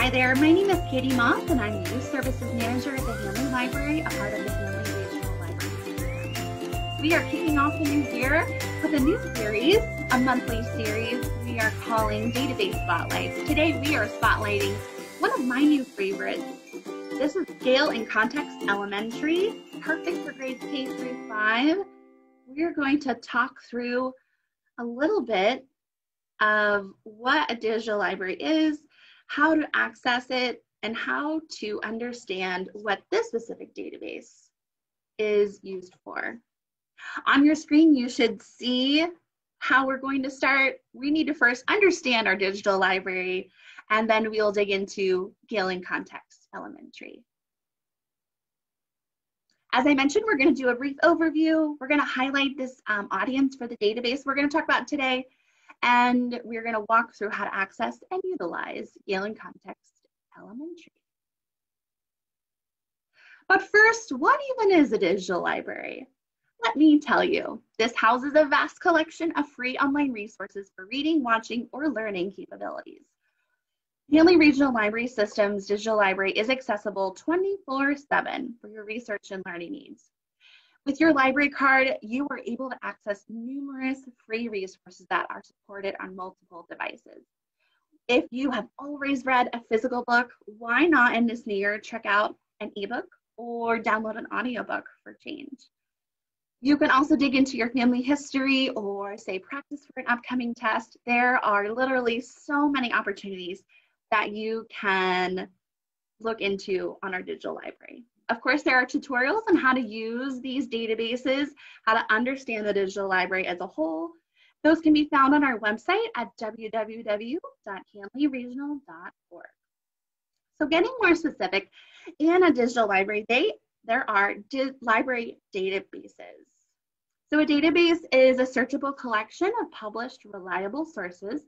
Hi there, my name is Katie Moss and I'm Youth Services Manager at the Hanley Library, a part of the Hanley Regional Library. We are kicking off the new year with a new series, a monthly series we are calling Database Spotlights. Today we are spotlighting one of my new favorites. This is Gale in Context Elementary, perfect for grades K through 5. We're going to talk through a little bit of what a digital library is, how to access it, and how to understand what this specific database is used for. On your screen, you should see how we're going to start. We need to first understand our digital library, and then we'll dig into Gale in Context Elementary. As I mentioned, we're going to do a brief overview. We're going to highlight this audience for the database we're going to talk about today, and we're going to walk through how to access and utilize Gale in Context Elementary. But first, what even is a digital library? Let me tell you, this houses a vast collection of free online resources for reading, watching, or learning capabilities. Hanley Regional Library System's digital library is accessible 24/7 for your research and learning needs. With your library card, you are able to access numerous free resources that are supported on multiple devices. If you have always read a physical book, why not in this new year check out an ebook or download an audiobook for change? You can also dig into your family history or say practice for an upcoming test. There are literally so many opportunities that you can look into on our digital library. Of course, there are tutorials on how to use these databases, how to understand the digital library as a whole. Those can be found on our website at www.hanleyregional.org. So getting more specific, in a digital library, there are library databases. So a database is a searchable collection of published, reliable sources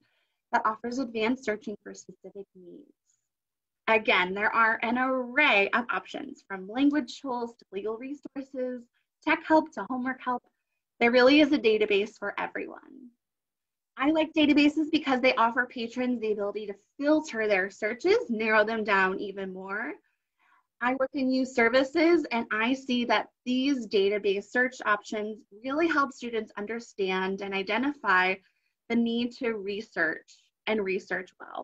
that offers advanced searching for specific needs. Again, there are an array of options, from language tools to legal resources, tech help to homework help. There really is a database for everyone. I like databases because they offer patrons the ability to filter their searches, narrow them down even more. I work in youth services, and I see that these database search options really help students understand and identify the need to research and research well.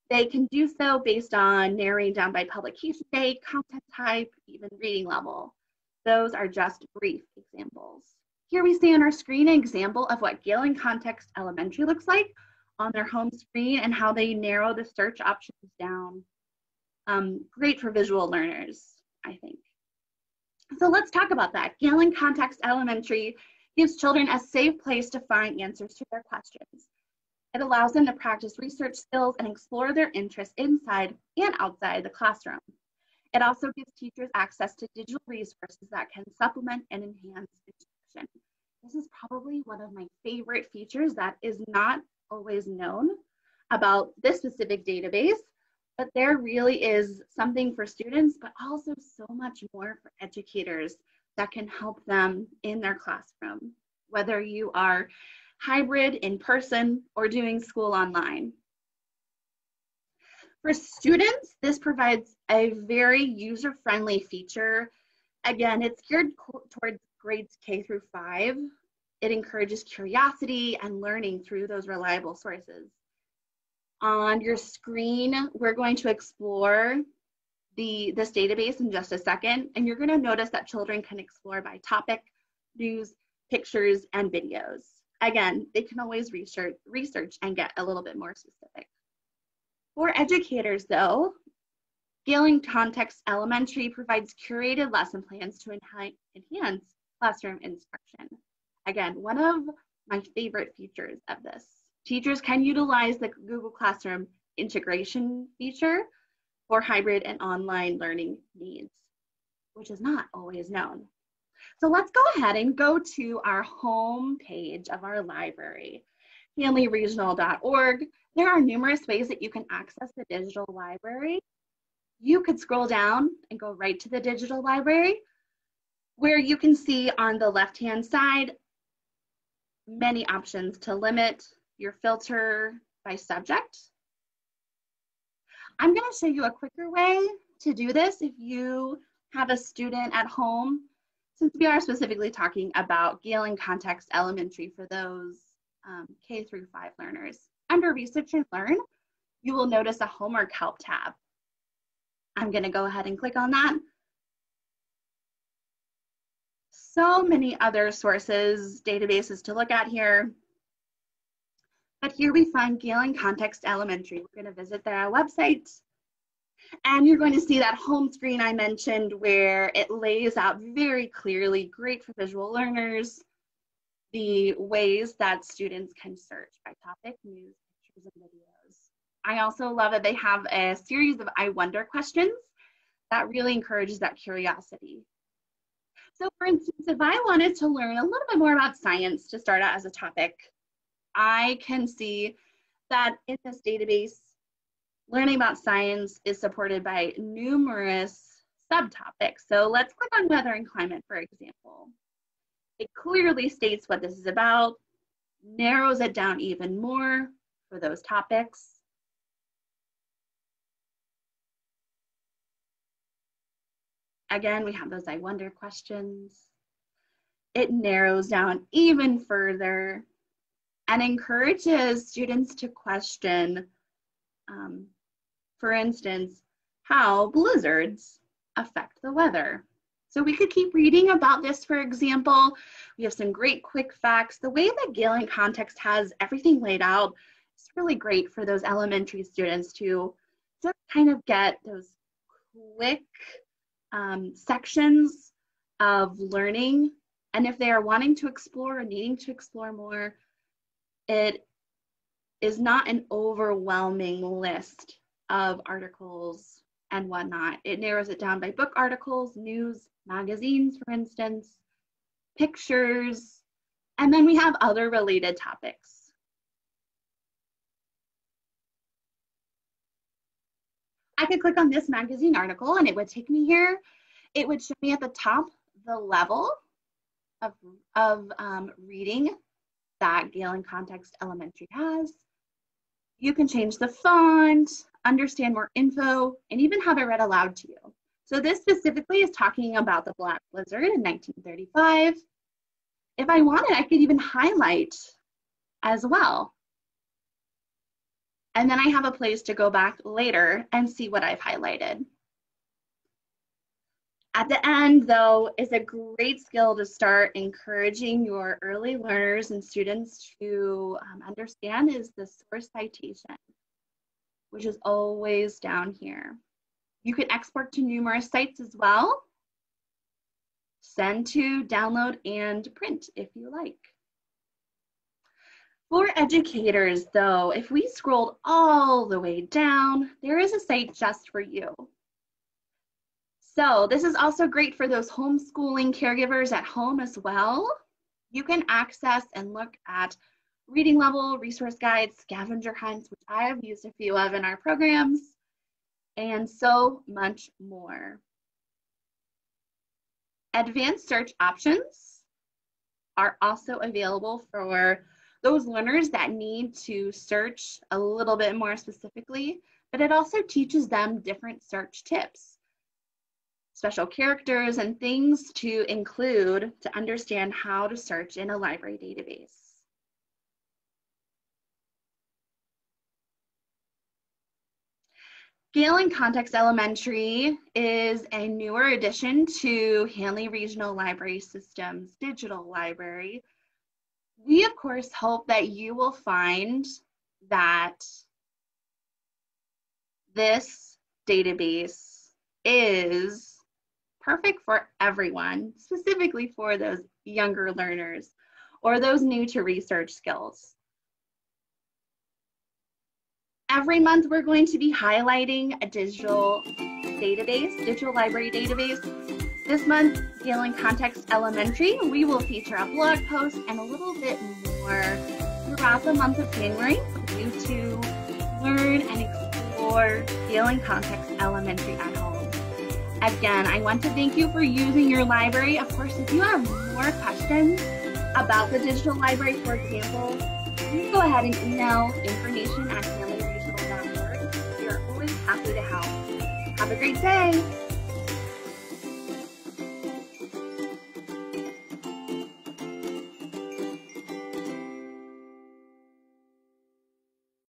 They can do so based on narrowing down by publication date, content type, even reading level. Those are just brief examples. Here we see on our screen an example of what Gale in Context Elementary looks like on their home screen and how they narrow the search options down. Great for visual learners, I think. So let's talk about that. Gale in Context Elementary gives children a safe place to find answers to their questions. It allows them to practice research skills and explore their interests inside and outside the classroom. It also gives teachers access to digital resources that can supplement and enhance instruction. This is probably one of my favorite features that is not always known about this specific database, but there really is something for students, but also so much more for educators that can help them in their classroom, whether you are hybrid, in person, or doing school online. For students, this provides a very user-friendly feature. Again, it's geared towards grades K through 5. It encourages curiosity and learning through those reliable sources. On your screen, we're going to explore this database in just a second, and you're going to notice that children can explore by topic, news, pictures, and videos. Again, they can always research and get a little bit more specific. For educators, though, Gale in Context Elementary provides curated lesson plans to enhance classroom instruction. Again, one of my favorite features of this. Teachers can utilize the Google Classroom integration feature for hybrid and online learning needs, which is not always known. So let's go ahead and go to our home page of our library, hanleyregional.org. There are numerous ways that you can access the digital library. You could scroll down and go right to the digital library, where you can see on the left-hand side many options to limit your filter by subject. I'm going to show you a quicker way to do this if you have a student at home, since we are specifically talking about Gale and Context Elementary for those K through 5 learners. Under Research and Learn, you will notice a Homework Help tab. I'm going to go ahead and click on that. So many other sources, databases to look at here. But here we find Gale and Context Elementary. We're going to visit their website. And you're going to see that home screen I mentioned where it lays out very clearly, great for visual learners, the ways that students can search by topic, news, pictures, and videos. I also love that they have a series of I wonder questions that really encourages that curiosity. So for instance, if I wanted to learn a little bit more about science to start out as a topic, I can see that in this database, learning about science is supported by numerous subtopics. So let's click on weather and climate, for example. It clearly states what this is about, narrows it down even more for those topics. Again, we have those I wonder questions. It narrows down even further and encourages students to question, for instance, how blizzards affect the weather. So we could keep reading about this, for example. We have some great quick facts. The way that Gale and Context has everything laid out is really great for those elementary students to just kind of get those quick sections of learning. And if they are wanting to explore or needing to explore more, it is not an overwhelming list of articles and whatnot. It narrows it down by book articles, news, magazines, for instance, pictures, and then we have other related topics. I could click on this magazine article and it would take me here. It would show me at the top the level of reading that Gale and Context Elementary has. You can change the font, understand more info, and even have it read aloud to you. So this specifically is talking about the Black Blizzard in 1935. If I wanted, I could even highlight as well. And then I have a place to go back later and see what I've highlighted. At the end, though, is a great skill to start encouraging your early learners and students to understand is the source citation, which is always down here. You can export to numerous sites as well, send to, download, and print if you like. For educators, though, if we scrolled all the way down, there is a site just for you. So this is also great for those homeschooling caregivers at home as well. You can access and look at reading level, resource guides, scavenger hunts, which I have used a few of in our programs, and so much more. Advanced search options are also available for those learners that need to search a little bit more specifically, but it also teaches them different search tips, special characters, and things to include to understand how to search in a library database. Gale and Context Elementary is a newer addition to Hanley Regional Library System's digital library. We, of course, hope that you will find that this database is perfect for everyone, specifically for those younger learners or those new to research skills. Every month, we're going to be highlighting a digital database, digital library database. This month, Gale and Context Elementary, we will feature a blog post and a little bit more throughout the month of January for you to learn and explore Gale and Context Elementary at home. Again, I want to thank you for using your library. Of course, if you have more questions about the digital library, for example, please go ahead and email information@hanleyregional.org. We are always happy to Have a great day.